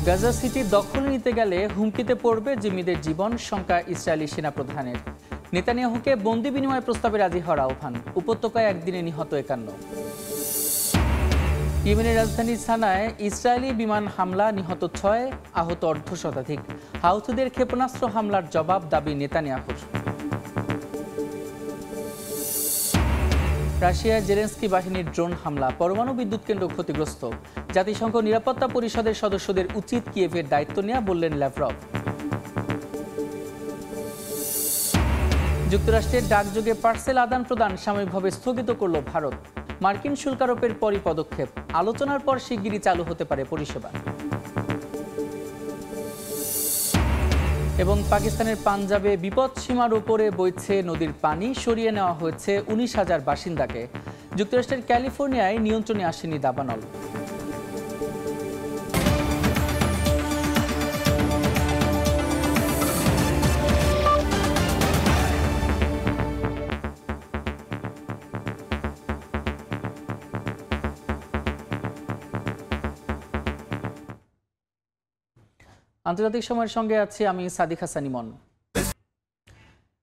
Gaza city দখল নিতে গেলে হুমকিতে পড়বে জিম্মিদের জীবন, শঙ্কা ইসরায়েলি সেনাপ্রধানের। নেতানিয়াহুকে বন্দি বিনিময় প্রস্তাবে রাজি হওয়ার আহ্বান। উপত্যকায় একদিনে নিহত 51। ইয়েমেনের রাজধানী সানায় ইসরায়েলি বিমান হামলা, নিহত 6, আহত অর্ধশতাধিক। হাউথিদের ক্ষেপণাস্ত্র হামলার জবাব দাবি নেতানিয়াহুর। রাশিয়ায় জেলেনস্কি বাহিনীর ড্রোন হামলা, পরমাণু বিদ্যুৎ কেন্দ্র ক্ষতিগ্রস্ত। জাতিসংঘ নিরাপত্তা পরিষদের সদস্যদের উচিত কিয়েভের দায়িত্ব নেওয়া, বললেন ল্যাভরভ। যুক্তরাষ্ট্রের ডাকযোগে পার্সেল আদান প্রদান সাময়িকভাবে স্থগিত করল ভারত। মার্কিন শুল্ক আরোপের পরই পদক্ষেপ। আলোচনার পর শিগগিরই চালু হতে পারে পরিষেবা। এবং পাকিস্তানের পাঞ্জাবে বিপদসীমার উপরে বইছে নদীর পানি, সরিয়ে নেওয়া হয়েছে 19,000 বাসিন্দাকে। যুক্তরাষ্ট্রের ক্যালিফোর্নিয়ায় নিয়ন্ত্রণে আসেনি দাবানল। আন্তর্জাতিক সময়ের সঙ্গে আছি আমি সাদিক হাসান ইমন।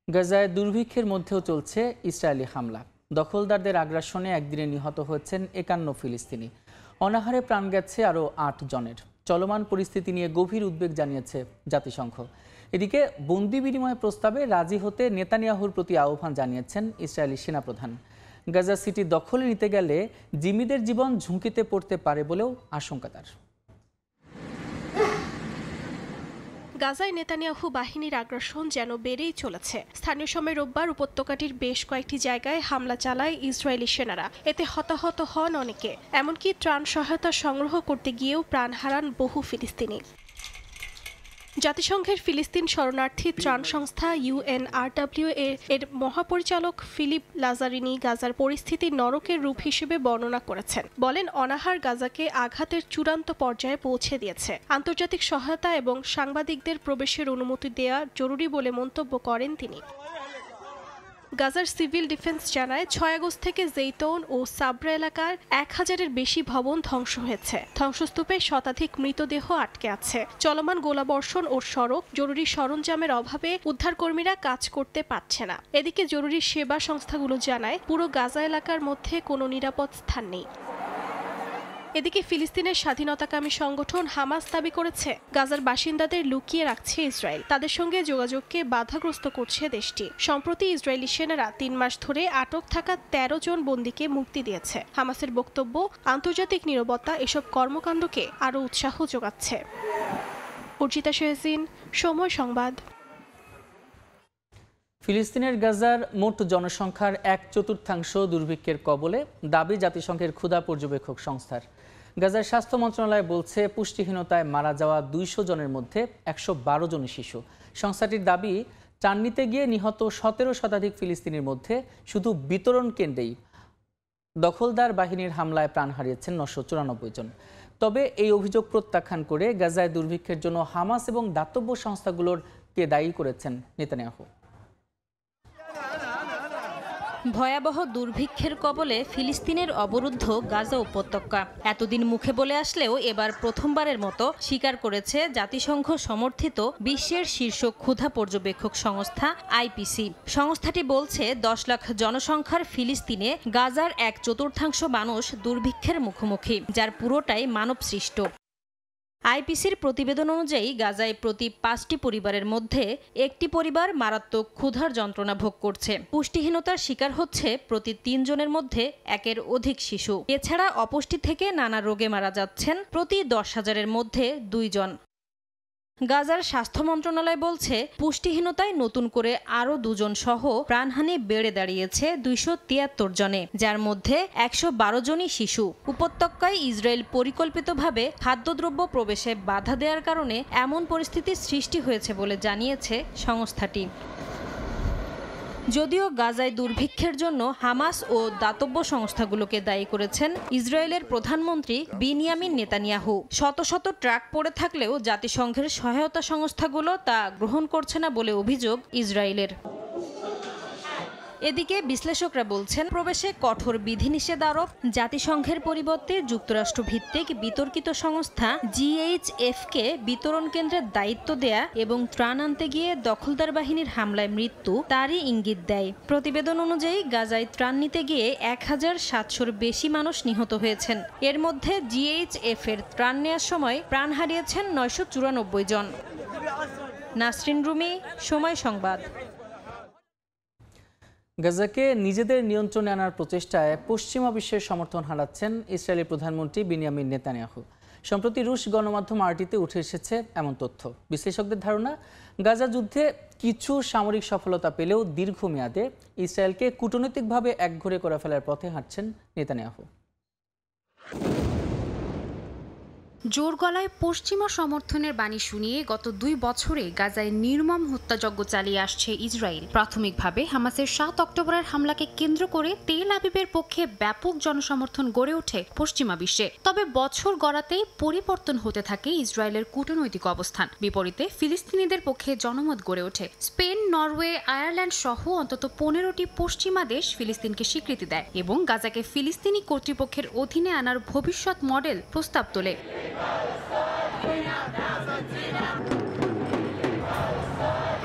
গাজায় দুর্ভিক্ষের মধ্যেও চলছে ইসরায়েলি হামলা। দখলদারদের আগ্রাসনে একদিনে নিহত হয়েছেন 51 ফিলিস্তিনি। অনাহারে প্রাণ গেছে আরও 8 জনের। চলমান পরিস্থিতি নিয়ে গভীর উদ্বেগ জানিয়েছে জাতিসংঘ। এদিকে বন্দি বিনিময় প্রস্তাবে রাজি হতে নেতানিয়াহুর প্রতি আহ্বান জানিয়েছেন ইসরায়েলি সেনাপ্রধান। গাজা সিটি দখলে নিতে গেলে জিম্মিদের জীবন ঝুঁকিতে পড়তে পারে বলেও আশঙ্কা তার। গাজায় নেতানিয়াহু বাহিনীর আগ্রাসন যেন বেড়েই চলেছে। স্থানীয় সময় রোববার উপত্যকাটির বেশ কয়েকটি জায়গায় হামলা চালায় ইসরায়েলি সেনারা। এতে হতাহত হন অনেকে, এমনকি ত্রাণ সহায়তা সংগ্রহ করতে গিয়েও প্রাণ হারান বহু ফিলিস্তিনি। জাতিসংঘের ফিলিস্তিন শরণার্থী ত্রাণ সংস্থা UNRWA এর মহাপরিচালক ফিলিপ লাজারিনি গাজার পরিস্থিতি নরকের রূপ হিসেবে বর্ণনা করেছেন। বলেন, অনাহার গাজাকে আঘাতের চূড়ান্ত পর্যায়ে পৌঁছে দিয়েছে। আন্তর্জাতিক সহায়তা এবং সাংবাদিকদের প্রবেশের অনুমতি দেওয়া জরুরি বলে মন্তব্য করেন তিনি। গাজার সিভিল ডিফেন্স জানায় 6 আগস্ট থেকে জেইতৌন ও সাবরা এলাকার 1000-এর বেশি ভবন ধ্বংস হয়েছে। ধ্বংসস্তূপে শতাধিক মৃতদেহ আটকে আছে। চলমান গোলাবর্ষণ ও সড়ক জরুরি সরঞ্জামের অভাবে উদ্ধারকর্মীরা কাজ করতে পারছে না। এদিকে জরুরি সেবা সংস্থাগুলো জানায় পুরো গাজা এলাকার মধ্যে কোনো নিরাপদ স্থান নেই। এদিকে ফিলিস্তিনের স্বাধীনতাকামী সংগঠন হামাস দাবি করেছে গাজার বাসিন্দাদের লুকিয়ে রাখছে ইসরায়েল। তাদের সঙ্গে যোগাযোগকে বাধাগ্রস্ত করছে দেশটি। সম্প্রতি ইসরায়েলি সেনারা 3 মাস ধরে আটক থাকা 13 জন বন্দীকে মুক্তি দিয়েছে। হামাসের বক্তব্য, আন্তর্জাতিক নীরবতা এসব কর্মকাণ্ডকে আরও উৎসাহ যোগাচ্ছে। অর্জিতা শেহজিন, সময় সংবাদ। ফিলিস্তিনের গাজার মোট জনসংখ্যার 1/4 দুর্ভিক্ষের কবলে, দাবি জাতিসংঘের ক্ষুধা পর্যবেক্ষক সংস্থার। গাজার স্বাস্থ্য মন্ত্রণালয় বলছে, পুষ্টিহীনতায় মারা যাওয়া 200 জনের মধ্যে 112 জনই শিশু। সংস্থাটির দাবি, ত্রাণ নিতে গিয়ে নিহত 17 শতাধিক ফিলিস্তিনির মধ্যে শুধু বিতরণ কেন্দ্রেই দখলদার বাহিনীর হামলায় প্রাণ হারিয়েছেন 994 জন। তবে এই অভিযোগ প্রত্যাখ্যান করে গাজায় দুর্ভিক্ষের জন্য হামাস এবং দাতব্য সংস্থাগুলোকে দায়ী করেছেন নেতানিয়াহু। ভয়াবহ দুর্ভিক্ষের কবলে ফিলিস্তিনের অবরুদ্ধ গাজা উপত্যকা এতদিন মুখে বলে আসলেও এবার প্রথমবারের মতো স্বীকার করেছে জাতিসংঘ সমর্থিত বিশ্বের শীর্ষ ক্ষুধা পর্যবেক্ষক সংস্থা IPC। সংস্থাটি বলছে 10 লাখ জনসংখ্যার ফিলিস্তিনে গাজার 1/4 মানুষ দুর্ভিক্ষের মুখোমুখি, যার পুরোটাই মানবসৃষ্ট। IPCর প্রতিবেদন অনুযায়ী গাজায় প্রতি 5টি পরিবারের মধ্যে একটি পরিবার মারাত্মক ক্ষুধার যন্ত্রণা ভোগ করছে। পুষ্টিহীনতার শিকার হচ্ছে প্রতি 3 জনের মধ্যে 1-এর অধিক শিশু। এছাড়া অপুষ্টি থেকে নানা রোগে মারা যাচ্ছেন প্রতি 10,000-এর মধ্যে 2 জন। গাজার স্বাস্থ্য মন্ত্রণালয় বলছে, পুষ্টিহীনতায় নতুন করে আরও 2 জন সহ প্রাণহানি বেড়ে দাঁড়িয়েছে 273 জনে, যার মধ্যে 112 জনই শিশু। উপত্যকায় ইসরায়েল পরিকল্পিতভাবে খাদ্যদ্রব্য প্রবেশে বাধা দেওয়ার কারণে এমন পরিস্থিতির সৃষ্টি হয়েছে বলে জানিয়েছে সংস্থাটি। যদিও গাজায় দুর্ভিক্ষের জন্য হামাস ও দাতব্য সংস্থাগুলোকে দায়ী করেছেন ইসরায়েলের প্রধানমন্ত্রী বিনিয়ামিন নেতানিয়াহু। শত শত ট্রাক পড়ে থাকলেও জাতিসংঘের সহায়তা সংস্থাগুলো তা গ্রহণ করছে না বলে অভিযোগ ইসরায়েলের। এদিকে বিশ্লেষকরা বলছেন, প্রবেশে কঠোর বিধিনিষেধ আরোপ, জাতিসংঘের পরিবর্তে যুক্তরাষ্ট্র ভিত্তিক বিতর্কিত সংস্থা GHF-কে বিতরণ কেন্দ্রের দায়িত্ব দেয়া এবং ত্রাণ আনতে গিয়ে দখলদার বাহিনীর হামলায় মৃত্যু তারই ইঙ্গিত দেয়। প্রতিবেদন অনুযায়ী গাজায় ত্রাণ নিতে গিয়ে 1700-র বেশি মানুষ নিহত হয়েছেন। এর মধ্যে GHF-এর ত্রাণ নেওয়ার সময় প্রাণ হারিয়েছেন 994 জন। নাসরিন রুমি, সময় সংবাদ। গাজাকে নিজেদের নিয়ন্ত্রণে আনার প্রচেষ্টায় পশ্চিমা বিশ্বের সমর্থন হারাচ্ছেন ইসরায়েলি প্রধানমন্ত্রী বেনিয়ামিন নেতানিয়াহু। সম্প্রতি রুশ গণমাধ্যম আরটিতে উঠে এসেছে এমন তথ্য। বিশ্লেষকদের ধারণা, গাজা যুদ্ধে কিছু সামরিক সফলতা পেলেও দীর্ঘমেয়াদে ইসরায়েলকে কূটনৈতিকভাবে একঘরে করে ফেলার পথে হাঁটছেন নেতানিয়াহু। জোর গলায় পশ্চিমা সমর্থনের বাণী শুনিয়ে গত 2 বছরে গাজায় নির্মম হত্যাযজ্ঞ চালিয়ে আসছে ইসরায়েল। প্রাথমিকভাবে হামাসের 7 অক্টোবরের হামলাকে কেন্দ্র করে তেল আবিবের পক্ষে ব্যাপক জনসমর্থন গড়ে ওঠে পশ্চিমা বিশ্বে। তবে বছর গড়াতেই পরিবর্তন হতে থাকে ইসরায়েলের কূটনৈতিক অবস্থান। বিপরীতে ফিলিস্তিনিদের পক্ষে জনমত গড়ে ওঠে। স্পেন, নরওয়ে, আয়ারল্যান্ড সহ অন্তত 15টি পশ্চিমা দেশ ফিলিস্তিনকে স্বীকৃতি দেয় এবং গাজাকে ফিলিস্তিনি কর্তৃপক্ষের অধীনে আনার ভবিষ্যৎ মডেল প্রস্তাব তোলে।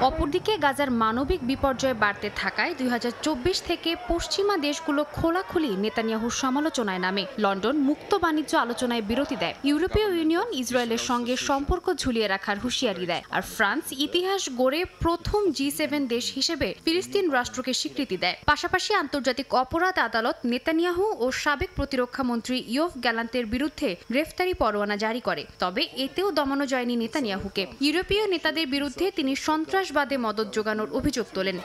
অপরদিকে গাজার মানবিক বিপর্যয় বাড়তে থাকায় 2024 থেকে পশ্চিমা দেশগুলো খোলাখুলি নেতানিয়াহুর সমালোচনায় নামে। লন্ডন মুক্ত বাণিজ্য আলোচনায় বিরতি দেয়। ইউরোপীয় ইউনিয়ন ইসরায়েলের সঙ্গে সম্পর্ক ঝুলিয়ে রাখার হুঁশিয়ারি দেয়। আর ফ্রান্স ইতিহাস গড়ে প্রথম G7 দেশ হিসেবে ফিলিস্তিন রাষ্ট্রকে স্বীকৃতি দেয়। পাশাপাশি আন্তর্জাতিক অপরাধ আদালত নেতানিয়াহু ও সাবেক প্রতিরক্ষা মন্ত্রী ইয়োভ গ্যালান্টের বিরুদ্ধে গ্রেফতারি পরোয়ানা জারি করে। তবে এতেও দমানো যায়নি নেতানিয়াহুকে। ইউরোপীয় নেতাদের বিরুদ্ধে তিনি সন্ত্রাসবাদে মদত জোগানোর অভিযোগ তোলেন।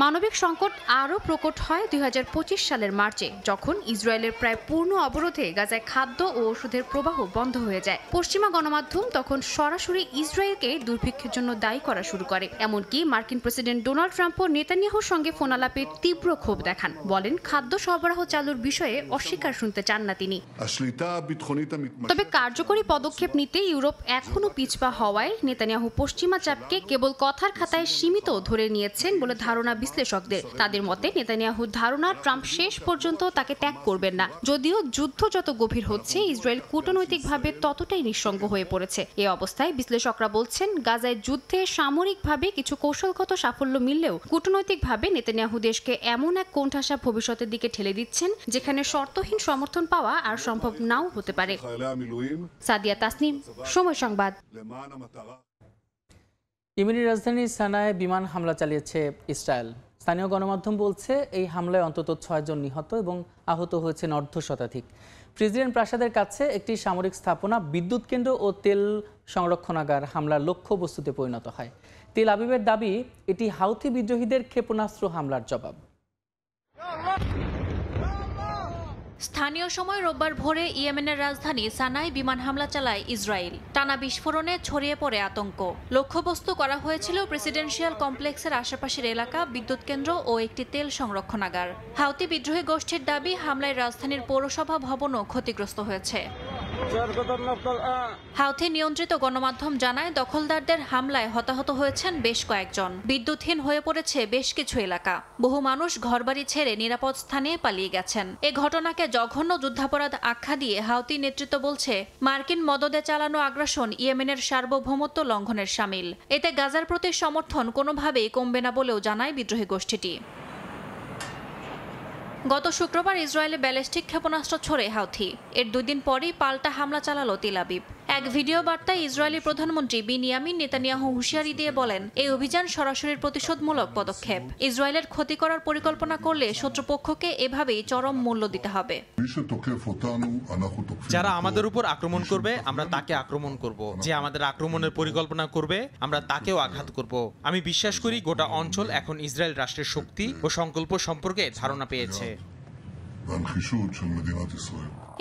মানবিক সংকট আরও প্রকট হয় 2025 সালের মার্চে, যখন ইসরায়েলের প্রায় পূর্ণ অবরোধে গাজায় খাদ্য ও ওষুধের প্রবাহ বন্ধ হয়ে যায়। পশ্চিমা গণমাধ্যম তখন সরাসরি ইসরায়েলকে দুর্ভিক্ষের জন্য দায়ী করা শুরু করে। এমনকি মার্কিন প্রেসিডেন্ট ডোনাল্ড ট্রাম্পও নেতানিয়াহুর সঙ্গে ফোনালাপে তীব্র ক্ষোভ দেখান। বলেন, খাদ্য সরবরাহ চালুর বিষয়ে অস্বীকার শুনতে চান না তিনি। তবে কার্যকরী পদক্ষেপ নিতে ইউরোপ এখনও পিছপা হওয়ায় নেতানিয়াহু পশ্চিমা চাপকে কেবল কথার খাতায় সীমিত ধরে নিয়েছেন বলে ধারণা বিশ্লেষকদের। তাদের মতে, নেতানিয়াহুর ধারণা ট্রাম্প শেষ পর্যন্ত তাকে ত্যাগ করবেন না। যদিও যুদ্ধ যত গভীর হচ্ছে, ইসরায়েল কূটনৈতিকভাবে ততটাই নিঃসঙ্গ হয়ে পড়েছে। এই অবস্থায় বিশ্লেষকরা বলছেন, গাজায় যুদ্ধে সামরিকভাবে কিছু কৌশলগত সাফল্য মিললেও কূটনৈতিকভাবে নেতানিয়াহু দেশকে এমন এক কোণঠাসা ভবিষ্যতের দিকে ঠেলে দিচ্ছেন, যেখানে শর্তহীন সমর্থন পাওয়া আর সম্ভব নাও হতে পারে। সাদিয়া তাসনিম, সময় সংবাদ। ইয়েমেনের রাজধানী সানায় বিমান হামলা চালিয়েছে ইসরায়েল। স্থানীয় গণমাধ্যম বলছে, এই হামলায় অন্তত 6 জন নিহত এবং আহত হয়েছেন অর্ধশতাধিক। প্রেসিডেন্ট প্রাসাদের কাছে একটি সামরিক স্থাপনা, বিদ্যুৎ কেন্দ্র ও তেল সংরক্ষণাগার হামলার লক্ষ্যবস্তুতে পরিণত হয়। তেল আবিবের দাবি, এটি হাউথি বিদ্রোহীদের ক্ষেপণাস্ত্র হামলার জবাব। স্থানীয় সময় রোববার ভোরে ইয়েমেনের রাজধানী সানায় বিমান হামলা চালায় ইসরায়েল। টানা বিস্ফোরণে ছড়িয়ে পড়ে আতঙ্ক। লক্ষ্যবস্তু করা হয়েছিল প্রেসিডেন্সিয়াল কমপ্লেক্সের আশেপাশের এলাকা, বিদ্যুৎ কেন্দ্র ও একটি তেল সংরক্ষণাগার। হাউতি বিদ্রোহী গোষ্ঠীর দাবি, হামলায় রাজধানীর পৌরসভা ভবনও ক্ষতিগ্রস্ত হয়েছে। হাউথি নিয়ন্ত্রিত গণমাধ্যম জানায়, দখলদারদের হামলায় হতাহত হয়েছেন বেশ কয়েকজন। বিদ্যুৎহীন হয়ে পড়েছে বেশ কিছু এলাকা। বহু মানুষ ঘরবাড়ি ছেড়ে নিরাপদ স্থানে পালিয়ে গেছেন। এ ঘটনাকে জঘন্য যুদ্ধাপরাধ আখ্যা দিয়ে হাউতি নেতৃত্ব বলছে, মার্কিন মদদে চালানো আগ্রাসন ইয়েমেনের সার্বভৌমত্ব লঙ্ঘনের শামিল। এতে গাজার প্রতি সমর্থন কোনোভাবেই কমবে না বলেও জানায় বিদ্রোহী গোষ্ঠীটি। গত শুক্রবার ইসরায়েলে ব্যালিস্টিক ক্ষেপণাস্ত্র ছোড়ে হাউথি। এর 2 দিন পরই পাল্টা হামলা চালালো তেল আবিব। এক ভিডিও বার্তায় ইসরায়েলি প্রধানমন্ত্রী বেনিয়ামিন নেতানিয়াহু হুঁশিয়ারি দিয়ে বলেন, এই অভিযান সরাসরি প্রতিশোধমূলক পদক্ষেপ। ইসরায়েলের ক্ষতি করার পরিকল্পনা করলে শত্রুপক্ষকে এভাবেই চরম মূল্য দিতে হবে। যারা আমাদের উপর আক্রমণ করবে, আমরা তাকে আক্রমণ করব। যে আমাদের আক্রমণের পরিকল্পনা করবে, আমরা তাকেও আঘাত করব। আমি বিশ্বাস করি গোটা অঞ্চল এখন ইসরায়েল রাষ্ট্রের শক্তি ও সংকল্প সম্পর্কে ধারণা পেয়েছে।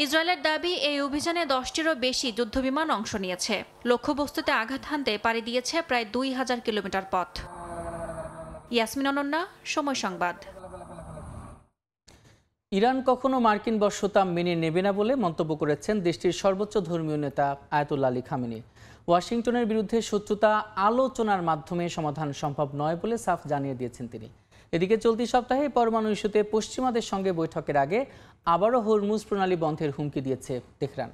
ইসরায়েলের দাবি, এই অভিযানে 10টিরও বেশি যুদ্ধবিমান অংশ নিয়েছে। লক্ষ্যবস্তুতে আঘাত হানতে পাড়ি দিয়েছে প্রায় 2000 কিলোমিটার পথ। ইয়াসমিন অনন্যা, সময় সংবাদ। ইরান কখনো মার্কিন বর্ষতা মেনে নেবে না বলে মন্তব্য করেছেন দেশটির সর্বোচ্চ ধর্মীয় নেতা আয়াতুল্লাহ আলী খামেনি। ওয়াশিংটনের বিরুদ্ধে শত্রুতা আলোচনার মাধ্যমে সমাধান সম্ভব নয় বলে সাফ জানিয়ে দিয়েছেন তিনি। এদিকে চলতি সপ্তাহে পরমাণু ইস্যুতে পশ্চিমাদের সঙ্গে বৈঠকের আগে আবারও হরমুজ প্রণালী বন্ধের হুমকি দিয়েছে তেহরান।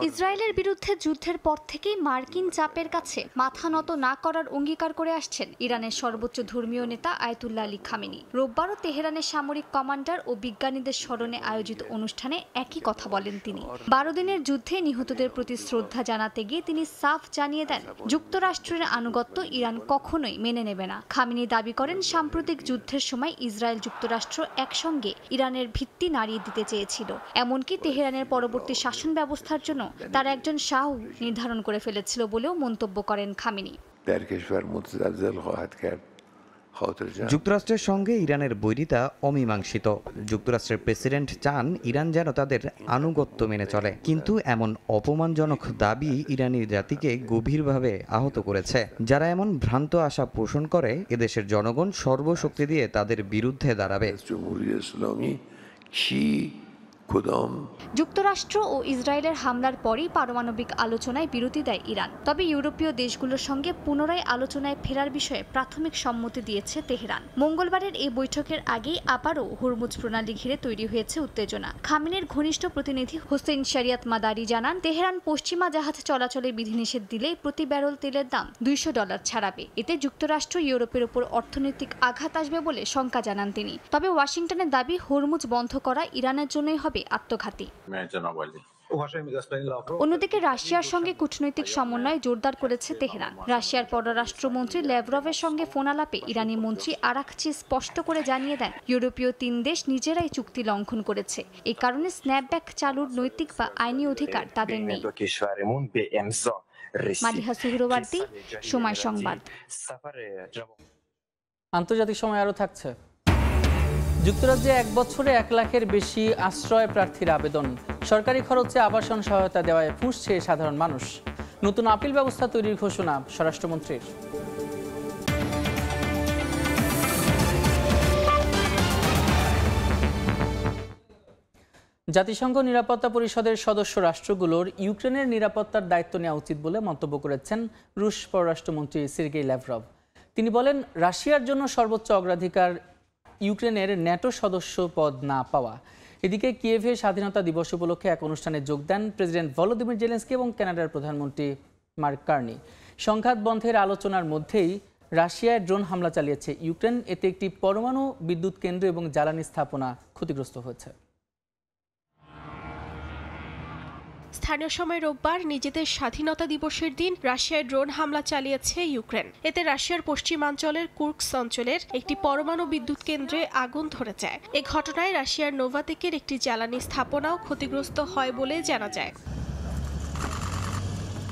ইসরায়েলের বিরুদ্ধে যুদ্ধের পর থেকেই মার্কিন চাপের কাছে মাথা নত না করার অঙ্গীকার করে আসছেন ইরানের সর্বোচ্চ ধর্মীয় নেতা আয়াতুল্লাহ আলী খামেনি। রোববারও তেহরানের সামরিক কমান্ডার ও বিজ্ঞানীদের স্মরণে আয়োজিত অনুষ্ঠানে একই কথা বলেন তিনি। 12 দিনের যুদ্ধে নিহতদের প্রতি শ্রদ্ধা জানাতে গিয়ে তিনি সাফ জানিয়ে দেন, যুক্তরাষ্ট্রের আনুগত্য ইরান কখনোই মেনে নেবে না। খামেনি দাবি করেন, সাম্প্রতিক যুদ্ধের সময় ইসরায়েল যুক্তরাষ্ট্র একসঙ্গে ইরানের ভিত্তি নাড়িয়ে দিতে চেয়েছিল। এমনকি তেহরানের পরবর্তী শাসন ব্যবস্থার জন্য তার একজন শাহ নির্ধারণ করে ফেলেছিল বলেও মন্তব্য করেন খামেনি। যুক্তরাষ্ট্রের সঙ্গে ইরানের বৈরিতা অমীমাংসিত। যুক্তরাষ্ট্রের প্রেসিডেন্ট চান ইরান যেন তাদের আনুগত্য মেনে চলে, কিন্তু এমন অপমানজনক দাবি ইরানি জাতিকে গভীরভাবে আহত করেছে। যারা এমন ভ্রান্ত আশা পোষণ করে, এদেশের জনগণ সর্বশক্তি দিয়ে তাদের বিরুদ্ধে দাঁড়াবে। যুক্তরাষ্ট্র ও ইসরায়েলের হামলার পরই পারমাণবিক আলোচনায় বিরতি দেয় ইরান। তবে ইউরোপীয় দেশগুলোর সঙ্গে পুনরায় আলোচনায় ফেরার বিষয়ে প্রাথমিক সম্মতি দিয়েছে তেহরান। মঙ্গলবারের এই বৈঠকের আগেই আবারও হরমুজ প্রণালী ঘিরে তৈরি হয়েছে উত্তেজনা। খামেনির ঘনিষ্ঠ প্রতিনিধি হোসেন শরিয়াত মাদারি জানান, তেহরান পশ্চিমা জাহাজ চলাচলে বিধিনিষেধ দিলেই প্রতি ব্যারেল তেলের দাম $200 ছাড়াবে। এতে যুক্তরাষ্ট্র ইউরোপের উপর অর্থনৈতিক আঘাত আসবে বলে শঙ্কা জানান তিনি। তবে ওয়াশিংটনের দাবি, হরমুজ বন্ধ করা ইরানের জন্যই হবে আত্মঘাতী। অন্যদিকে রাশিয়ার সঙ্গে কূটনৈতিক সমন্বয় জোরদার করেছে তেহরান। রাশিয়ার পররাষ্ট্রমন্ত্রী ল্যাভরভের সঙ্গে ফোন আলাপে ইরানি মন্ত্রী আরাকচি স্পষ্ট করে জানিয়ে দেন, ইউরোপীয় 3 দেশ নিজেরাই চুক্তি লঙ্ঘন করেছে। এই কারণে স্ন্যাপব্যাক চালুর নৈতিক বা আইনি অধিকার তাদের নেই। মালিহা সুহরওয়ার্দী, সময় সংবাদ। আন্তর্জাতিক সময় আরও থাকছে। যুক্তরাজ্যে 1 বছরে 1 লাখের বেশি আশ্রয় প্রার্থীর আবেদন। সরকারি খরচে আবাসন সহায়তা দেওয়ায় ফুঁসছে সাধারণ মানুষ। নতুন আপিল ব্যবস্থা তৈরির ঘোষণা স্বরাষ্ট্রমন্ত্রীর। জাতিসংঘ নিরাপত্তা পরিষদের সদস্য রাষ্ট্রগুলোর ইউক্রেনের নিরাপত্তার দায়িত্ব নেওয়া উচিত বলে মন্তব্য করেছেন রুশ পররাষ্ট্রমন্ত্রী সের্গেই ল্যাভরভ। তিনি বলেন, রাশিয়ার জন্য সর্বোচ্চ অগ্রাধিকার ইউক্রেনের ন্যাটো সদস্য পদ না পাওয়া। এদিকে কিয়েভে স্বাধীনতা দিবস উপলক্ষে এক অনুষ্ঠানে যোগ দেন প্রেসিডেন্ট ভলোদিমির জেলেনস্কি এবং কানাডার প্রধানমন্ত্রী মার্ক কার্নি। সংঘাত বন্ধের আলোচনার মধ্যেই রাশিয়ায় ড্রোন হামলা চালিয়েছে ইউক্রেন। এতে একটি পরমাণু বিদ্যুৎ কেন্দ্র এবং জ্বালানি স্থাপনা ক্ষতিগ্রস্ত হয়েছে। স্থানীয় সময় রোববার নিজেদের স্বাধীনতা দিবসের দিন রাশিয়ায় ড্রোন হামলা চালিয়েছে ইউক্রেন। এতে রাশিয়ার পশ্চিমাঞ্চলের কুর্স্ক অঞ্চলের একটি পরমাণু বিদ্যুৎ কেন্দ্রে আগুন ধরে যায়। এ ঘটনায় রাশিয়ার নোভাতেকের একটি জ্বালানি স্থাপনাও ক্ষতিগ্রস্ত হয় বলে জানা যায়।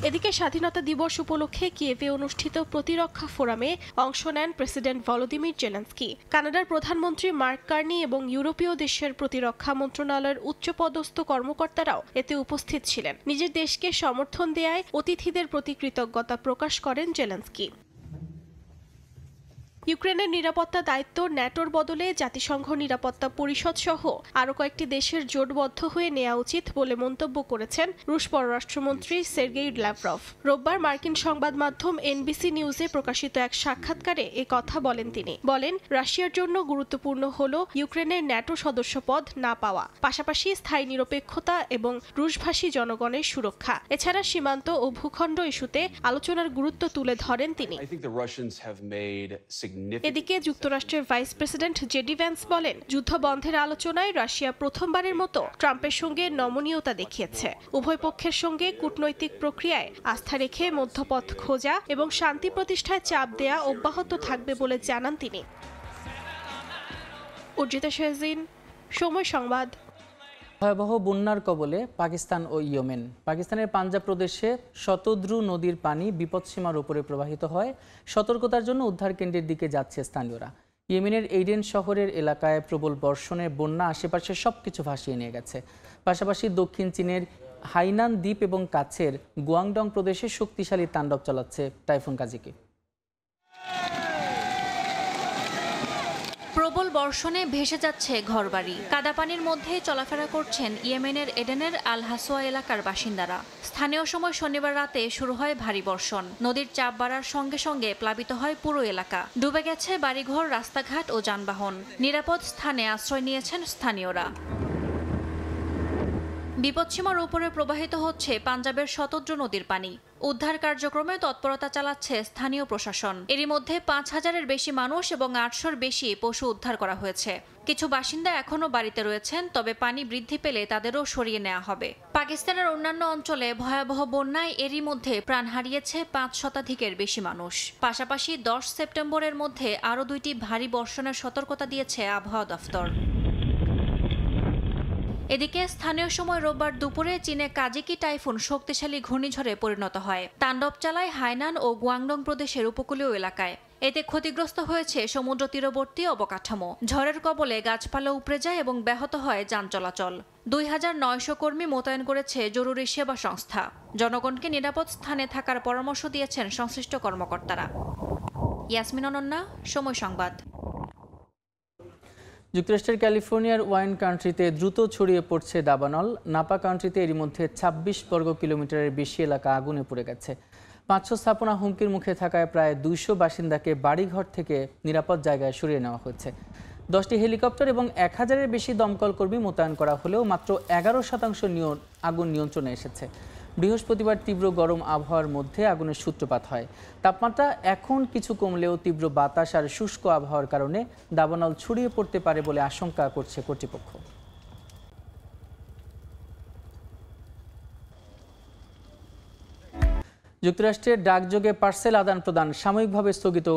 এদিকে স্বাধীনতা দিবস উপলক্ষে কিয়েভে অনুষ্ঠিত প্রতিরক্ষা ফোরামে অংশ নেন প্রেসিডেন্ট ভলোদিমির জেলেনস্কি। কানাডার প্রধানমন্ত্রী মার্ক কার্নি এবং ইউরোপীয় দেশের প্রতিরক্ষা মন্ত্রণালয়ের উচ্চপদস্থ কর্মকর্তারাও এতে উপস্থিত ছিলেন। নিজের দেশকে সমর্থন দেয়ায় অতিথিদের প্রতি কৃতজ্ঞতা প্রকাশ করেন জেলেনস্কি। ইউক্রেনের নিরাপত্তা দায়িত্ব ন্যাটোর বদলে জাতিসংঘ নিরাপত্তা পরিষদ সহ আরও কয়েকটি দেশের জোটবদ্ধ হয়ে নেওয়া উচিত বলে মন্তব্য করেছেন রুশ পররাষ্ট্রমন্ত্রী সের্গেই ল্যাভরভ। রোববার মার্কিন সংবাদ মাধ্যম এনবিসি নিউজে প্রকাশিত এক সাক্ষাৎকারে এ কথা বলেন তিনি। বলেন, রাশিয়ার জন্য গুরুত্বপূর্ণ হল ইউক্রেনের ন্যাটো সদস্যপদ না পাওয়া, পাশাপাশি স্থায়ী নিরপেক্ষতা এবং রুশভাষী জনগণের সুরক্ষা। এছাড়া সীমান্ত ও ভূখণ্ড ইস্যুতে আলোচনার গুরুত্ব তুলে ধরেন তিনি। এদিকে যুক্তরাষ্ট্রের ভাইস প্রেসিডেন্ট জেডি ভ্যান্স বলেন, যুদ্ধ বন্ধের আলোচনায় রাশিয়া প্রথমবারের মতো ট্রাম্পের সঙ্গে নমনীয়তা দেখিয়েছে। উভয় পক্ষের সঙ্গে কূটনৈতিক প্রক্রিয়ায় আস্থা রেখে মধ্যপথ খোঁজা এবং শান্তি প্রতিষ্ঠায় চাপ দেয়া অব্যাহত থাকবে বলে জানান তিনি। অর্জিতা শাহজিন, সময় সংবাদ। ভয়াবহ বন্যার কবলে পাকিস্তান ও ইয়েমেন। পাকিস্তানের পাঞ্জাব প্রদেশে শতদ্রু নদীর পানি বিপদসীমার উপরে প্রবাহিত হয়। সতর্কতার জন্য উদ্ধার কেন্দ্রের দিকে যাচ্ছে স্থানীয়রা। ইয়েমেনের এইডেন শহরের এলাকায় প্রবল বর্ষণে বন্যা আশেপাশে সবকিছু ভাসিয়ে নিয়ে গেছে। পাশাপাশি দক্ষিণ চীনের হাইনান দ্বীপ এবং কাছের গুয়াংডং প্রদেশে শক্তিশালী তাণ্ডব চালাচ্ছে টাইফুন কাজিকি। প্রবল বর্ষণে ভেসে যাচ্ছে ঘরবাড়ি। কাদাপানির মধ্যে চলাফেরা করছেন ইয়েমেনের এডেনের আল হাসোয়া এলাকার বাসিন্দারা। স্থানীয় সময় শনিবার রাতে শুরু হয় ভারী বর্ষণ। নদীর চাপ বাড়ার সঙ্গে সঙ্গে প্লাবিত হয় পুরো এলাকা। ডুবে গেছে বাড়িঘর, রাস্তাঘাট ও যানবাহন। নিরাপদ স্থানে আশ্রয় নিয়েছেন স্থানীয়রা। বিপদসীমার উপরে প্রবাহিত হচ্ছে পাঞ্জাবের শতদ্র নদীর পানি। উদ্ধার কার্যক্রমে তৎপরতা চালাচ্ছে স্থানীয় প্রশাসন। এরই মধ্যে ৫,০০০-এর বেশি মানুষ এবং ৮০০-র বেশি পশু উদ্ধার করা হয়েছে। কিছু বাসিন্দা এখনও বাড়িতে রয়েছেন, তবে পানি বৃদ্ধি পেলে তাদেরও সরিয়ে নেওয়া হবে। পাকিস্তানের অন্যান্য অঞ্চলে ভয়াবহ বন্যায় এরই মধ্যে প্রাণ হারিয়েছে ৫ শতাধিকের বেশি মানুষ। পাশাপাশি ১০ সেপ্টেম্বরের মধ্যে আরও ২টি ভারী বর্ষণের সতর্কতা দিয়েছে আবহাওয়া দফতর। এদিকে স্থানীয় সময় রোববার দুপুরে চীনে কাজিকি টাইফুন শক্তিশালী ঘূর্ণিঝড়ে পরিণত হয়। তাণ্ডব চালায় হাইনান ও গুয়াংডং প্রদেশের উপকূলীয় এলাকায়। এতে ক্ষতিগ্রস্ত হয়েছে সমুদ্র তীরবর্তী অবকাঠামো। ঝড়ের কবলে গাছপালা উপড়ে যায় এবং ব্যাহত হয় যান চলাচল। ২৯০০ কর্মী মোতায়েন করেছে জরুরি সেবা সংস্থা। জনগণকে নিরাপদ স্থানে থাকার পরামর্শ দিয়েছেন সংশ্লিষ্ট কর্মকর্তারা। ইয়াসমিন অনন্যা, সময় সংবাদ। যুক্তরাষ্ট্রের ক্যালিফোর্নিয়ার ওয়াইন কান্ট্রিতে দ্রুত ছড়িয়ে পড়ছে দাবানল। নাপা কান্ট্রিতে এরই মধ্যে ২৬ বর্গ কিলোমিটারের বেশি এলাকা আগুনে পুড়ে গেছে। ৫০০ স্থাপনা হুমকির মুখে থাকায় প্রায় ২০০ বাসিন্দাকে বাড়িঘর থেকে নিরাপদ জায়গায় সরিয়ে নেওয়া হয়েছে। ১০টি হেলিকপ্টার এবং ১,০০০-এর বেশি দমকল কর্মী মোতায়েন করা হলেও মাত্র ১১% আগুন নিয়ন্ত্রণে এসেছে। বৃহস্পতিবার তীব্র গরম আবহাওয়ার মধ্যে আগুনের সূত্রপাত হয়। তাপমাত্রা এখন কিছু কমলেও তীব্র বাতাস আর শুষ্ক আবহাওয়ার কারণে দাবানল ছড়িয়ে পড়তে পারে বলে আশঙ্কা করছে কর্তৃপক্ষ। যুক্তরাষ্ট্রের ডাকযোগে পার্সেল আদান প্রদান সাময়িকভাবে স্থগিত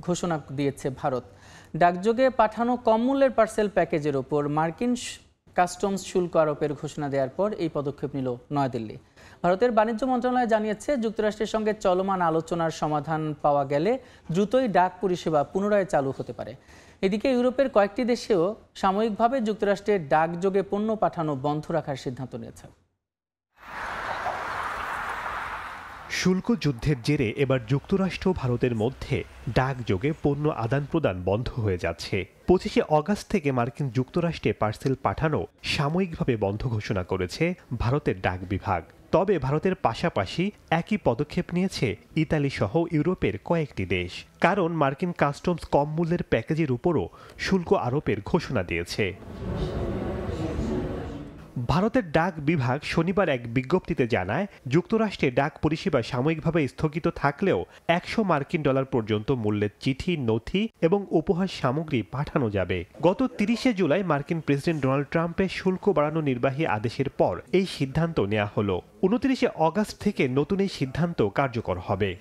ঘোষণা দিয়েছে ভারত। ডাকযোগে পাঠানো কম মূল্যের পার্সেল প্যাকেজের ওপর মার্কিন কাস্টমস শুল্ক আরোপের ঘোষণা দেওয়ার পর এই পদক্ষেপ নিল নয়াদিল্লি। ভারতের বাণিজ্য মন্ত্রণালয় জানিয়েছে, যুক্তরাষ্ট্রের সঙ্গে চলমান আলোচনার সমাধান পাওয়া গেলে দ্রুতই ডাক পরিষেবা পুনরায় চালু হতে পারে। এদিকে ইউরোপের কয়েকটি দেশেও সাময়িকভাবে যুক্তরাষ্ট্রের ডাকযোগে পণ্য পাঠানো বন্ধ রাখার সিদ্ধান্ত নিয়েছে। শুল্ক যুদ্ধের জেরে এবার যুক্তরাষ্ট্র ও ভারতের মধ্যে ডাকযোগে পণ্য আদান প্রদান বন্ধ হয়ে যাচ্ছে। ২৫শে অগাস্ট থেকে মার্কিন যুক্তরাষ্ট্রে পার্সেল পাঠানো সাময়িকভাবে বন্ধ ঘোষণা করেছে ভারতের ডাক বিভাগ। তবে ভারতের পাশাপাশি একই পদক্ষেপ নিয়েছে ইতালি সহ ইউরোপের কয়েকটি দেশ, কারণ মার্কিন কাস্টমস কম মূল্যের প্যাকেজের উপরও শুল্ক আরোপের ঘোষণা দিয়েছে। ভারতের ডাক বিভাগ শনিবার এক বিজ্ঞপ্তিতে জানায়, যুক্তরাষ্ট্রে ডাক পরিষেবা সাময়িকভাবে স্থগিত থাকলেও $100 পর্যন্ত মূল্যের চিঠি, নথি এবং উপহার সামগ্রী পাঠানো যাবে। গত ৩০শে জুলাই মার্কিন প্রেসিডেন্ট ডোনাল্ড ট্রাম্পের শুল্ক বাড়ানো নির্বাহী আদেশের পর এই সিদ্ধান্ত নেওয়া হলো। ২৯শে অগাস্ট থেকে নতুন এই সিদ্ধান্ত কার্যকর হবে।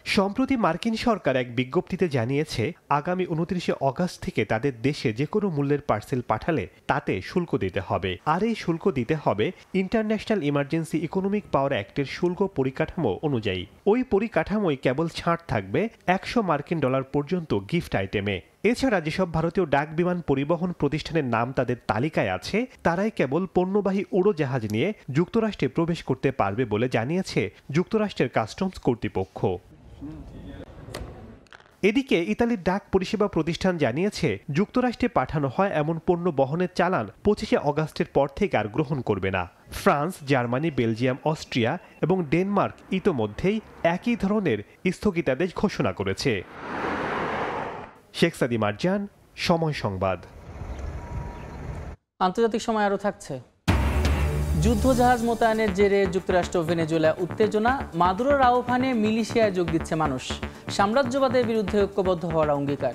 সম্প্রতি মার্কিন সরকার এক বিজ্ঞপ্তিতে জানিয়েছে, আগামী ২৯শে অগাস্ট থেকে তাদের দেশে যে কোনো মূল্যের পার্সেল পাঠালে তাতে শুল্ক দিতে হবে। আর এই শুল্ক দিতে হবে ইন্টারন্যাশনাল ইমার্জেন্সি ইকোনমিক পাওয়ার অ্যাক্টের শুল্ক পরিকাঠামো অনুযায়ী। ওই পরিকাঠামোয় কেবল ছাড় থাকবে $100 পর্যন্ত গিফট আইটেমে। এছাড়া যেসব ভারতীয় ডাক বিমান পরিবহন প্রতিষ্ঠানের নাম তাদের তালিকায় আছে, তারাই কেবল পণ্যবাহী উড়োজাহাজ নিয়ে যুক্তরাষ্ট্রে প্রবেশ করতে পারবে বলে জানিয়েছে যুক্তরাষ্ট্রের কাস্টমস কর্তৃপক্ষ। এদিকে ইতালির ডাক পরিষেবা প্রতিষ্ঠান জানিয়েছে, যুক্তরাষ্ট্রে পাঠানো হয় এমন পণ্য বহনের চালান ২৫শে অগাস্টের পর থেকে আর গ্রহণ করবে না। ফ্রান্স, জার্মানি, বেলজিয়াম, অস্ট্রিয়া এবং ডেনমার্ক ইতোমধ্যেই একই ধরনের স্থগিতাদেশ ঘোষণা করেছে। শেখ সাদি মারজান, সময় সংবাদ। আন্তর্জাতিক সময় আরও থাকছে। যুদ্ধজাহাজ মোতায়েনের জেরে যুক্তরাষ্ট্র ভেনেজুয়েলা উত্তেজনা, মাদুরোর আহ্বানে মিলিশিয়ায় যোগ দিচ্ছে মানুষ। সাম্রাজ্যবাদের বিরুদ্ধে ঐক্যবদ্ধ হওয়ার অঙ্গীকার।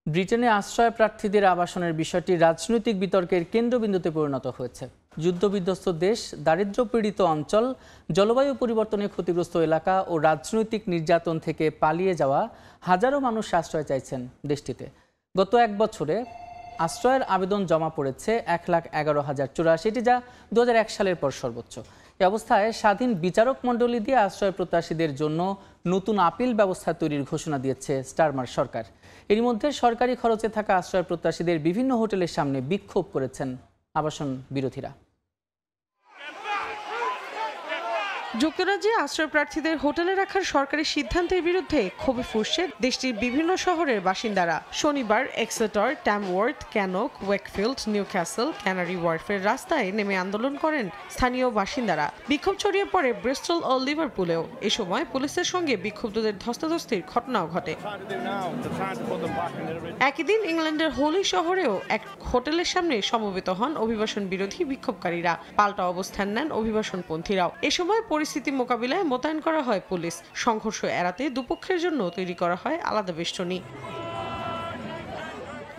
ব্রিটেনে আশ্রয় প্রার্থীদের আবাসনের বিষয়টি রাজনৈতিক বিতর্কের কেন্দ্রবিন্দুতে পরিণত হয়েছে। যুদ্ধবিধ্বস্ত দেশ, দারিদ্র্যপীড়িত অঞ্চল, জলবায়ু পরিবর্তনে ক্ষতিগ্রস্ত এলাকা ও রাজনৈতিক নির্যাতন থেকে পালিয়ে যাওয়া হাজারো মানুষ আশ্রয় চাইছেন দেশটিতে। গত এক বছরে আশ্রয়ের আবেদন জমা পড়েছে ১,১১,০৮৪, যা ২০০১ সালের পর সর্বোচ্চ। এ অবস্থায় স্বাধীন বিচারক মণ্ডলী দিয়ে আশ্রয় প্রত্যাশীদের জন্য নতুন আপিল ব্যবস্থা তৈরির ঘোষণা দিয়েছে স্টারমার সরকার। এর মধ্যে সরকারি খরচে থাকা আশ্রয় প্রত্যাশীদের বিভিন্ন হোটেলের সামনে বিক্ষোভ করেছেন আবাসন বিরোধীরা। যুক্তরাজ্যে আশ্রয় প্রার্থীদের হোটেলে রাখার সরকারি সিদ্ধান্তের বিরুদ্ধে ক্ষোভে ফুঁসছে দেশটির বিভিন্ন শহরের বাসিন্দারা। শনিবার এক্সেটার, ট্যামওয়ার্থ, ক্যানক, ওয়েকফিল্ড, নিউক্যাসল, ক্যানারি ওয়ার্ফের রাস্তায় নেমে আন্দোলন করেন স্থানীয় বাসিন্দারা। বিক্ষোভ ছড়িয়ে পড়ে ব্রিস্টল ও লিভারপুলেও। এ সময় পুলিশের সঙ্গে বিক্ষুব্ধদের ধস্তাধস্তির ঘটনাও ঘটে। একই দিন ইংল্যান্ডের হোলি শহরেও এক হোটেলের সামনে সমবেত হন অভিবাসন বিরোধী বিক্ষোভকারীরা। পাল্টা অবস্থান নেন অভিবাসনপন্থীরাও। এ সময় পরিস্থিতি মোকাবিলায় মোতায়েন করা হয় পুলিশ। সংঘর্ষ এড়াতে দুপক্ষের জন্য তৈরি করা হয় আলাদা বেষ্টনী।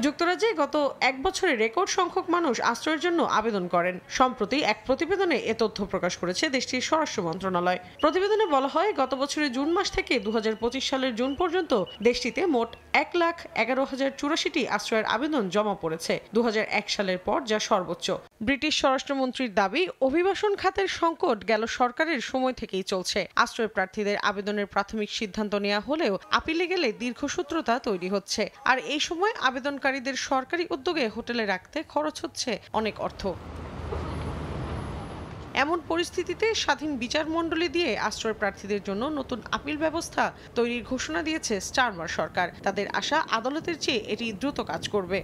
যুক্তরাজ্যে গত এক বছরে রেকর্ড সংখ্যক মানুষ আশ্রয়ের জন্য আবেদন করেন। সম্প্রতি এক প্রতিবেদনে এ তথ্য প্রকাশ করেছে দেশটির স্বরাষ্ট্র মন্ত্রণালয়। প্রতিবেদনে বলা হয়, গত বছরের জুন মাস থেকে 2025 সালের জুন পর্যন্ত দেশটিতে মোট 1,11,084টি আশ্রয়ের আবেদন জমা পড়েছে 2001 সালের পর, যা সর্বোচ্চ। ব্রিটিশ স্বরাষ্ট্রমন্ত্রীর দাবি, অভিবাসন খাতের সংকট গেল সরকারের সময় থেকেই চলছে। আশ্রয় প্রার্থীদের আবেদনের প্রাথমিক সিদ্ধান্ত নেওয়া হলেও আপিলে গেলে দীর্ঘসূত্রতা তৈরি হচ্ছে। আর এই সময় আবেদনকারীদের সরকারি উদ্যোগে হোটেলে রাখতে খরচ হচ্ছে অনেক অর্থ। এমন পরিস্থিতিতে স্বাধীন বিচার মণ্ডলী দিয়ে আশ্রয় প্রার্থীদের জন্য নতুন আপিল ব্যবস্থা তৈরির ঘোষণা দিয়েছে স্টারমার সরকার। তাদের আশা, আদালতের চেয়ে এটি দ্রুত কাজ করবে।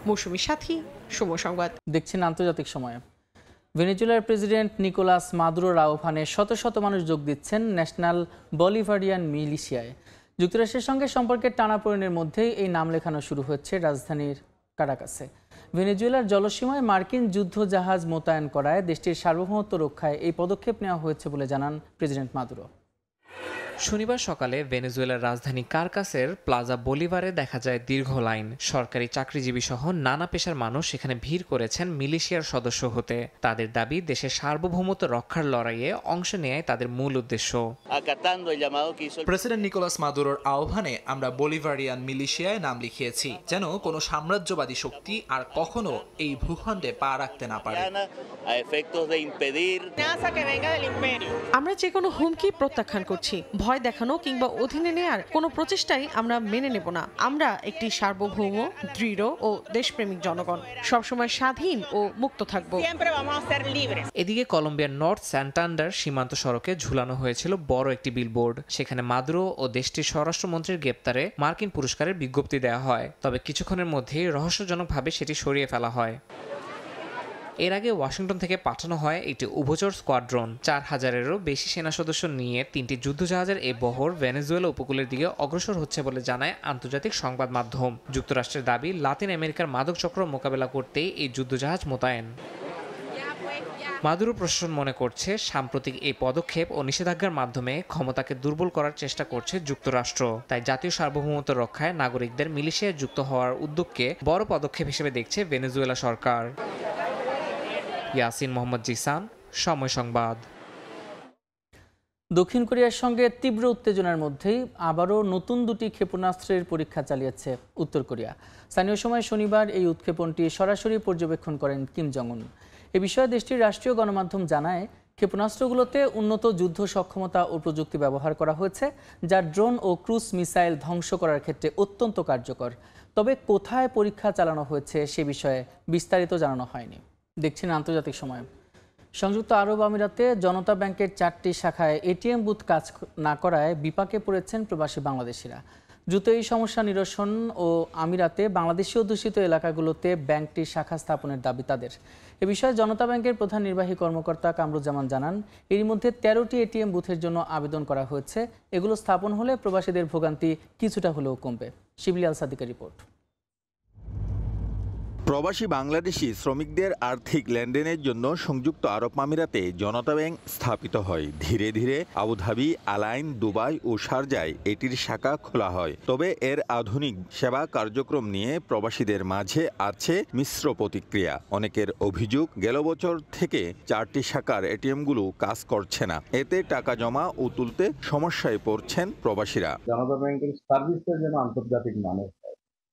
মৌসুমী সাথী, সময় সংবাদ। দেখছেন আন্তর্জাতিক সময়। ভেনেজুয়েলার প্রেসিডেন্ট নিকোলাস মাদুরোর আহ্বানে শত শত মানুষ যোগ দিচ্ছেন ন্যাশনাল বলিভারিয়ান মিলিশিয়ায়। যুক্তরাষ্ট্রের সঙ্গে সম্পর্কের টানাপোড়েনের মধ্যেই এই নাম লেখানো শুরু হচ্ছে রাজধানীর কারাকাসে। ভেনেজুয়েলার জলসীমায় মার্কিন যুদ্ধ জাহাজ মোতায়েন করায় দেশটির সার্বভৌমত্ব রক্ষায় এই পদক্ষেপ নেওয়া হয়েছে বলে জানান প্রেসিডেন্ট মাদুরো। শনিবার সকালে ভেনেজুয়েলার রাজধানী কারকাসের প্লাজা বলিভারে দেখা যায় দীর্ঘ লাইন। সরকারি চাকরিজীবী সহ নানা পেশার মানুষ সেখানে ভিড় করেছেন মিলিশিয়ার সদস্য হতে। তাদের দাবি, দেশের সার্বভৌমত্ব রক্ষার লড়াইয়ে অংশ নেয়াই তাদের মূল উদ্দেশ্য। প্রেসিডেন্ট নিকোলাস মাদুরোর আহ্বানে আমরা বলিভারিয়ান মিলিশিয়ায় নাম লিখিয়েছি, যেন কোনো সাম্রাজ্যবাদী শক্তি আর কখনো এই ভূখণ্ডে পা রাখতে না পারে। আমরা যে কোনো হুমকি প্রত্যাখ্যান করছি। ভয় দেখানো কিংবা অধীনে নেয়ার কোনো প্রচেষ্টাই আমরা মেনে নেব না। আমরা একটি সার্বভৌম, দৃঢ় ও দেশপ্রেমিক জনগণ, সবসময় স্বাধীন ও মুক্ত থাকব। এদিকে কলম্বিয়ার নর্থ স্যান্টান্ডার সীমান্ত সড়কে ঝুলানো হয়েছিল বড় একটি বিলবোর্ড। সেখানে মাদুরো ও দেশটির স্বরাষ্ট্রমন্ত্রীর গ্রেপ্তারে মার্কিন পুরস্কারের বিজ্ঞপ্তি দেওয়া হয়। তবে কিছুক্ষণের মধ্যেই রহস্যজনকভাবে সেটি সরিয়ে ফেলা হয়। এর আগে ওয়াশিংটন থেকে পাঠানো হয় একটি উভচর স্কোয়াড্রন। 4000-এরও বেশি সেনা সদস্য নিয়ে 3টি যুদ্ধজাহাজের এই বহর ভেনেজুয়েলা উপকূলের দিকে অগ্রসর হচ্ছে বলে জানায় আন্তর্জাতিক সংবাদ মাধ্যম। যুক্তরাষ্ট্রের দাবি, লাতিন আমেরিকার মাদক চক্র মোকাবেলা করতেই এই যুদ্ধজাহাজ মোতায়েন। মাদুরো প্রশাসন মনে করছে, সাম্প্রতিক এই পদক্ষেপ ও নিষেধাজ্ঞার মাধ্যমে ক্ষমতাকে দুর্বল করার চেষ্টা করছে যুক্তরাষ্ট্র। তাই জাতীয় সার্বভৌমত্ব রক্ষায় নাগরিকদের মিলিশিয়ায় যুক্ত হওয়ার উদ্যোগকে বড় পদক্ষেপ হিসেবে দেখছে ভেনেজুয়েলা সরকার। ইয়াসিন মোহাম্মদ জিসান, সময় সংবাদ। দক্ষিণ কোরিয়ার সঙ্গে তীব্র উত্তেজনার মধ্যেই আবারও নতুন দুটি ক্ষেপণাস্ত্রের পরীক্ষা চালিয়েছে উত্তর কোরিয়া। স্থানীয় সময় শনিবার এই উৎক্ষেপণটি সরাসরি পর্যবেক্ষণ করেন কিম জং উন। এ বিষয়ে দেশটির রাষ্ট্রীয় গণমাধ্যম জানায়, ক্ষেপণাস্ত্রগুলোতে উন্নত যুদ্ধ সক্ষমতা ও প্রযুক্তি ব্যবহার করা হয়েছে, যা ড্রোন ও ক্রুজ মিসাইল ধ্বংস করার ক্ষেত্রে অত্যন্ত কার্যকর। তবে কোথায় পরীক্ষা চালানো হয়েছে সে বিষয়ে বিস্তারিত জানানো হয়নি। দেখছেন আন্তর্জাতিক সময়। সংযুক্ত আরব আমিরাতে জনতা ব্যাংকের 4টি শাখায় এটিএম বুথ কাজ না করায় বিপাকে পড়েছেন প্রবাসী বাংলাদেশিরা। দ্রুত এই সমস্যা নিরসন ও আমিরাতে বাংলাদেশি অধ্যুষিত এলাকাগুলোতে ব্যাংকটির শাখা স্থাপনের দাবি তাদের। এ বিষয়ে জনতা ব্যাংকের প্রধান নির্বাহী কর্মকর্তা কামরুজ্জামান জানান, এর মধ্যে 13টি এটিএম বুথের জন্য আবেদন করা হয়েছে। এগুলো স্থাপন হলে প্রবাসীদের ভোগান্তি কিছুটা হলেও কমবে। শিবলি আল সাদিকের রিপোর্ট। প্রবাসী বাংলাদেশি শ্রমিকদের আর্থিক লেনদেনের জন্য সংযুক্ত আরব আমিরাতে জনতা ব্যাংক স্থাপিত হয়। ধীরে ধীরে আবুধাবি, আলাইন, দুবাই ও শারজায় এটির শাখা খোলা হয়। তবে এর আধুনিক সেবা কার্যক্রম নিয়ে প্রবাসীদের মাঝে আছে মিশ্র প্রতিক্রিয়া। অনেকের অভিযোগ, গেল বছর থেকে 4টি শাখার এটিএমগুলো কাজ করছে না। এতে টাকা জমা ও তুলতে সমস্যায় পড়ছেন প্রবাসীরা। জনতা ব্যাংকের সার্ভিসের যেন আন্তর্জাতিক মানের,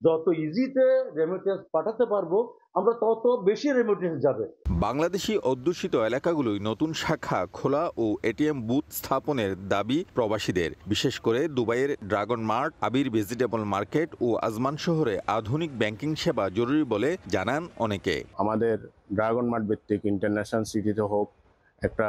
যত ইজিতে রেমিটেন্স পাঠাতে পারবো আমরা তত বেশি রেমিটেন্স যাবে। বাংলাদেশি অধ্যুষিত এলাকাগুলোই নতুন শাখা খোলা ও এটিএম বুথ স্থাপনের দাবি প্রবাসীদের। বিশেষ করে দুবাইয়ের ড্রাগন মার্ট, আবির ভেজিটেবল মার্কেট ও আজমান শহরে আধুনিক ব্যাংকিং সেবা জরুরি বলে জানান অনেকে। আমাদের ড্রাগন মার্ট ভিত্তিক ইন্টারন্যাশনাল সিটিতে হোক, একটা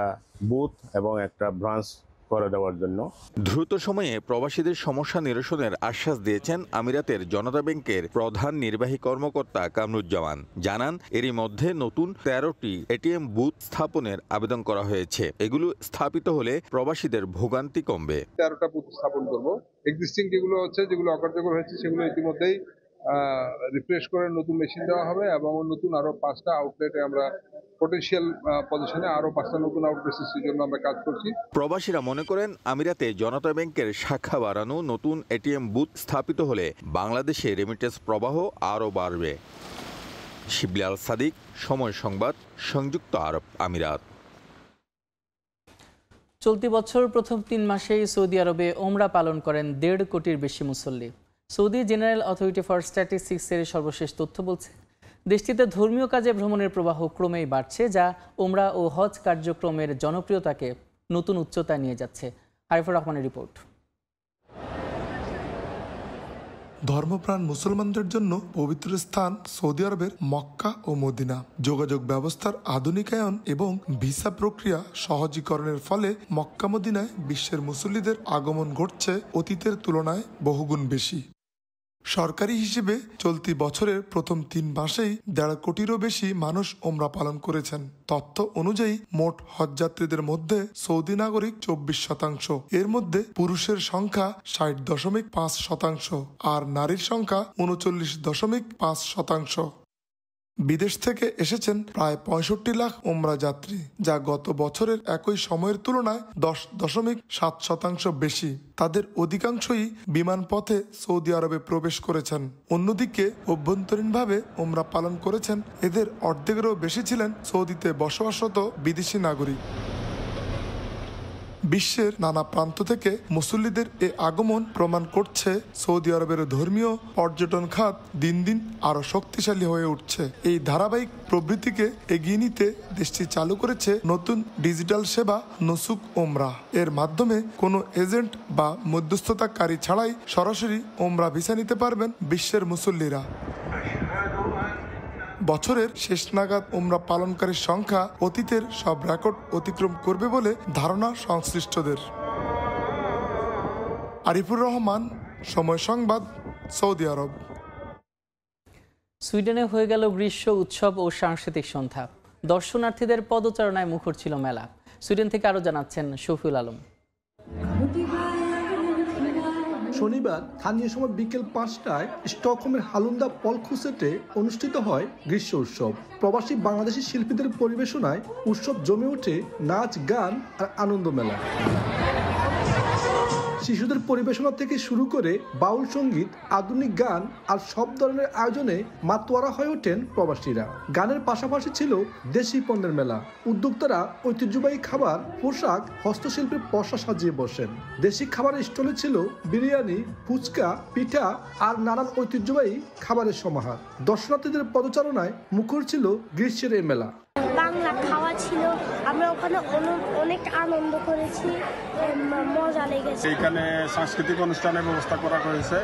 বুথ এবং একটা ব্রাঞ্চ করে দেওয়ার জন্য। দ্রুত সময়ে প্রবাসীদের সমস্যা নিরসনের আশ্বাস দিয়েছেন আমিরাতের জনতা ব্যাংকের প্রধান নির্বাহী কর্মকর্তা কামরুজ্জামান। জানান এরই মধ্যে নতুন 13টি এটিএম বুথ স্থাপনের আবেদন করা হয়েছে। এগুলো স্থাপিত হলে প্রবাসীদের ভোগান্তি কমবে। 13টা বুথ স্থাপন করব। এক্সিস্টিং যেগুলো হচ্ছে, যেগুলো অকার্যকর হয়েছে, সেগুলো ইতিমধ্যেই রিফ্রেশ করে নতুন মেশিন দেওয়া হবে এবং নতুন আরো 5টা আউটলেটে আমরা পটেনশিয়াল পজিশনে আরো 5টা নতুন আউটলেট সৃষ্টির জন্য আমরা কাজ করছি। প্রবাসীরা মনে করেন আমিরাতে জনতা ব্যাংকের শাখা বাড়ানো, নতুন এটিএম বুথ স্থাপিত হলে বাংলাদেশে রেমিটেন্স প্রবাহ আরো বাড়বে। শিবলি আল সাদিক, সময় সংবাদ, সংযুক্ত আরব আমিরাত। চলতি বছর প্রথম 3 মাসেই সৌদি আরবে ওমরা পালন করেন 1.5 কোটির বেশি মুসল্লি। সৌদি জেনারেল অথরিটি ফর স্ট্যাটিস্টিক্সের সর্বশেষ তথ্য বলছে, দেশটিতে ধর্মীয় কাজে ভ্রমণের প্রবাহ ক্রমেই বাড়ছে, যা ওমরা ও হজ কার্যক্রমের জনপ্রিয়তাকে নতুন উচ্চতায় নিয়ে যাচ্ছে। আরিফুর রহমানের রিপোর্ট। ধর্মপ্রাণ মুসলমানদের জন্য পবিত্র স্থান সৌদি আরবের মক্কা ও মদিনা। যোগাযোগ ব্যবস্থার আধুনিকায়ন এবং ভিসা প্রক্রিয়া সহজীকরণের ফলে মক্কা মদিনায় বিশ্বের মুসল্লিদের আগমন ঘটছে অতীতের তুলনায় বহুগুণ বেশি। সরকারি হিসেবে চলতি বছরের প্রথম 3 মাসেই 1.5 কোটিরও বেশি মানুষ ওমরা পালন করেছেন। তথ্য অনুযায়ী মোট হজযাত্রীদের মধ্যে সৌদি নাগরিক 24%, এর মধ্যে পুরুষের সংখ্যা 60.5% আর নারীর সংখ্যা 39.5%। বিদেশ থেকে এসেছেন প্রায় 65 লাখ ওমরা যাত্রী, যা গত বছরের একই সময়ের তুলনায় 10.7% বেশি। তাদের অধিকাংশই বিমান পথে সৌদি আরবে প্রবেশ করেছেন। অন্যদিকে অভ্যন্তরীণভাবে ওমরা পালন করেছেন এদের অর্ধেকেরও বেশি ছিলেন সৌদিতে বসবাসরত বিদেশি নাগরিক। বিশ্বের নানা প্রান্ত থেকে মুসল্লিদের এ আগমন প্রমাণ করছে সৌদি আরবের ধর্মীয় পর্যটন খাত দিন দিন আরো শক্তিশালী হয়ে উঠছে। এই ধারাবাহিক প্রবৃত্তিকে এগিয়ে নিতে দেশটি চালু করেছে নতুন ডিজিটাল সেবা নুসুক ওমরা। এর মাধ্যমে কোনো এজেন্ট বা মধ্যস্থতাকারী ছাড়াই সরাসরি ওমরা ভিসা নিতে পারবেন বিশ্বের মুসল্লিরা। বছরের শেষ নাগাদ ওমরা পালনকারীর সংখ্যা অতীতের সব রেকর্ড অতিক্রম করবে বলে ধারণা সংশ্লিষ্টদের। আরিফুর রহমান, সময় সংবাদ, সৌদি আরব। সুইডেনে হয়ে গেল গ্রীষ্ম উৎসব ও সাংস্কৃতিক সন্ধ্যা। দর্শনার্থীদের পদচারণায় মুখর ছিল মেলা। সুইডেন থেকে আরো জানাচ্ছেন শফিউল আলম। শনিবার স্থানীয় সময় বিকেল 5টায় স্টকহোমের হালুন্দা পলখুসেটে অনুষ্ঠিত হয় গ্রীষ্ম উৎসব। প্রবাসী বাংলাদেশি শিল্পীদের পরিবেশনায় উৎসব জমে ওঠে নাচ, গান আর আনন্দ মেলা। শিশুদের পরিবেশনা থেকে শুরু করে বাউল সঙ্গীত, আধুনিক গান আর সব ধরনের আয়োজনে মাতোয়ারা হয়ে ওঠেন প্রবাসীরা। গানের পাশাপাশি ছিল দেশি পণ্যের মেলা। উদ্যোক্তারা ঐতিহ্যবাহী খাবার, পোশাক, হস্তশিল্পের পসরা সাজিয়ে বসেন। দেশি খাবারের স্টলে ছিল বিরিয়ানি, ফুচকা, পিঠা আর নানান ঐতিহ্যবাহী খাবারের সমাহার। দর্শনার্থীদের পদচারণায় মুখর ছিল গ্রীষ্মের এই মেলা। বাংলা খাওয়া ছিল, আমরা ওখানে অনেক আনন্দ করেছি, মজা লেগেছে। এখানে সাংস্কৃতিক অনুষ্ঠানের ব্যবস্থা করা হয়েছে,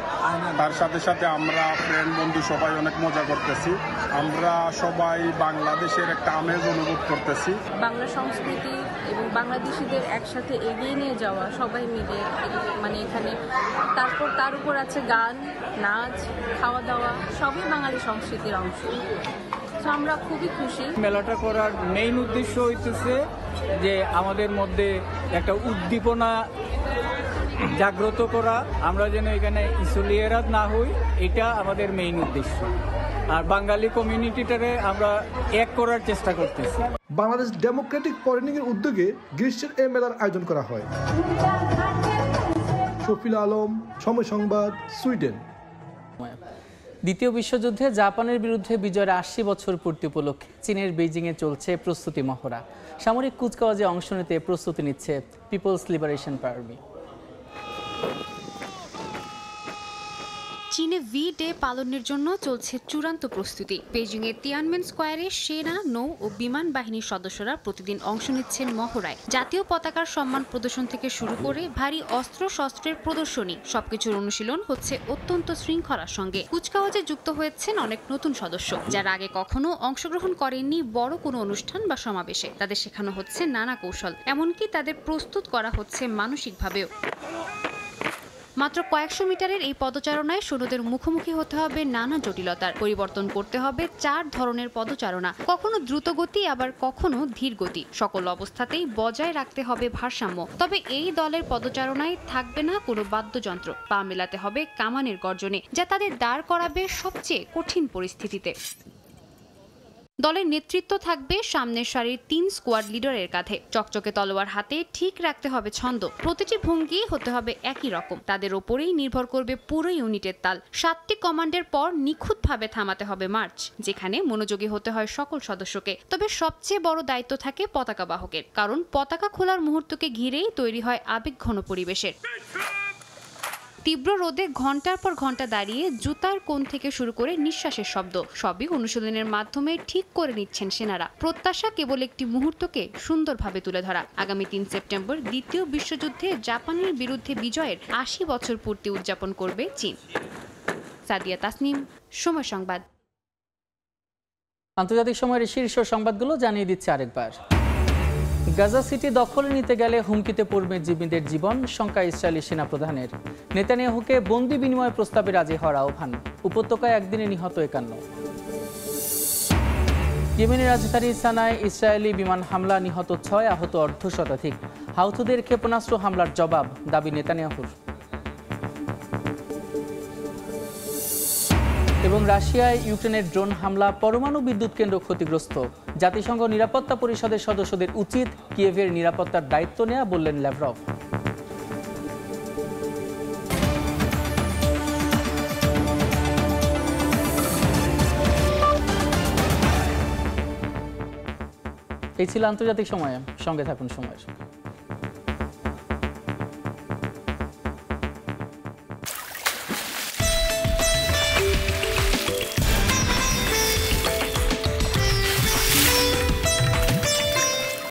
তার সাথে সাথে আমরা ফ্রেন্ড বন্ধু সবাই অনেক মজা করতেছি। আমরা সবাই বাংলাদেশের একটা আমেজ অনুভব করতেছি। বাংলা সংস্কৃতি এবং বাংলাদেশিদের একসাথে এগিয়ে নিয়ে যাওয়া, সবাই মিলে মানে এখানে। তারপর তার উপর আছে গান, নাচ, খাওয়া দাওয়া, সবই বাঙালি সংস্কৃতির অংশ। আমরা খুবই খুশি। মেলাটা করার মেইন উদ্দেশ্য হইতেছে যে আমাদের মধ্যে একটা উদ্দীপনা জাগ্রত করা, আমরা যেন এখানে ইসোলিয়েরাত না হই, এটা আমাদের মেইন উদ্দেশ্য। আর বাঙালি কমিউনিটিটারে আমরা এক করার চেষ্টা করতেছি। বাংলাদেশ ডেমোক্রেটিক পরিনিংয়ের উদ্যোগে গ্রীষ্মের এই মেলার আয়োজন করা হয়। শফিউল আলম, সময় সংবাদ, সুইডেন। দ্বিতীয় বিশ্বযুদ্ধে জাপানের বিরুদ্ধে বিজয়ের 80 বছর পূর্তি উপলক্ষে চীনের বেইজিংয়ে চলছে প্রস্তুতি মহড়া। সামরিক কুচকাওয়াজে অংশ নিতে প্রস্তুতি নিচ্ছে পিপলস লিবারেশন আর্মি। চীনে ভি ডে পালনের জন্য চলছে চূড়ান্ত প্রস্তুতি। বেজিংয়ে তিয়ানমেন স্কোয়ারে সেনা, নৌ ও বিমান বাহিনীর সদস্যরা প্রতিদিন অংশ নিচ্ছেন মহড়ায়। জাতীয় পতাকার সম্মান প্রদর্শন থেকে শুরু করে ভারী অস্ত্র শস্ত্রের প্রদর্শনী, সবকিছুর অনুশীলন হচ্ছে অত্যন্ত শৃঙ্খলার সঙ্গে। কুচকাওয়াজে যুক্ত হয়েছেন অনেক নতুন সদস্য, যারা আগে কখনো অংশগ্রহণ করেননি বড় কোনো অনুষ্ঠান বা সমাবেশে। তাদের শেখানো হচ্ছে নানা কৌশল, এমনকি তাদের প্রস্তুত করা হচ্ছে মানসিকভাবেও। মাত্র কয়েকশো মিটারের এই পদচারণায় সৈন্যদের মুখোমুখি হতে হবে নানা জটিলতার। পরিবর্তন করতে হবে 4 ধরনের পদচারণা, কখনো দ্রুতগতি আবার কখনো ধীর গতি। সকল অবস্থাতেই বজায় রাখতে হবে ভারসাম্য। তবে এই দলের পদচারণায় থাকবে না কোনো বাদ্যযন্ত্র, পা মেলাতে হবে কামানের গর্জনে, যা তাদের দাঁড় করাবে সবচেয়ে কঠিন পরিস্থিতিতে। দলের নেতৃত্ব থাকবে সামনের সারির 3 স্কোয়াড লিডারের কাঁধে। চকচকে তলোয়ার হাতে ঠিক রাখতে হবে ছন্দ, প্রতিটি ভঙ্গি হতে হবে একই রকম। তাদের ওপরেই নির্ভর করবে পুরো ইউনিটের তাল। 7টি কমান্ডের পর নিখুঁতভাবে থামাতে হবে মার্চ, যেখানে মনোযোগী হতে হয় সকল সদস্যকে। তবে সবচেয়ে বড় দায়িত্ব থাকে পতাকা বাহকের, কারণ পতাকা খোলার মুহূর্তকে ঘিরেই তৈরি হয় আবেগঘন পরিবেশের। তীব্র রোদে ঘন্টার পর ঘন্টা দাঁড়িয়ে জুতার কোণ থেকে শুরু করে নিঃশ্বাসের শব্দ সবই অনুশীলনের মাধ্যমে ঠিক করে নিচ্ছেন সেনারা। প্রত্যাশা কেবল একটি মুহূর্তকে সুন্দরভাবে তুলে ধরা। আগামী 3 সেপ্টেম্বর দ্বিতীয় বিশ্বযুদ্ধে জাপানের বিরুদ্ধে বিজয়ের 80 বছর পূর্তি উদযাপন করবে চীন। সাদিয়া তাসনিম, সময় সংবাদ। আন্তর্জাতিক সময়ের শীর্ষ সংবাদগুলো জানিয়ে দিচ্ছে আরেকবার। গাজা সিটি দখলে নিতে গেলে হুমকিতে পড়বে জিম্মিদের জীবন, শঙ্কা ইসরায়েলি সেনাপ্রধানের। নেতানিয়াহুকে বন্দি বিনিময় প্রস্তাবে রাজি হওয়ার আহ্বান। উপত্যকায় একদিনে নিহত 51। ইয়েমেনের রাজধানী সানায় ইসরায়েলি বিমান হামলা, নিহত 6, আহত অর্ধশতাধিক। হাউথিদের ক্ষেপণাস্ত্র হামলার জবাব, দাবি নেতানিয়াহুর। এবং রাশিয়ায় ইউক্রেনের ড্রোন হামলা, পরমাণু বিদ্যুৎ কেন্দ্র ক্ষতিগ্রস্ত। জাতিসংঘ নিরাপত্তা পরিষদের সদস্যদের উচিত কিয়েভের নিরাপত্তার দায়িত্ব নেওয়া, বললেন ল্যাভরভ। এই ছিল আন্তর্জাতিক সময়। সঙ্গে থাকুন সময়ের।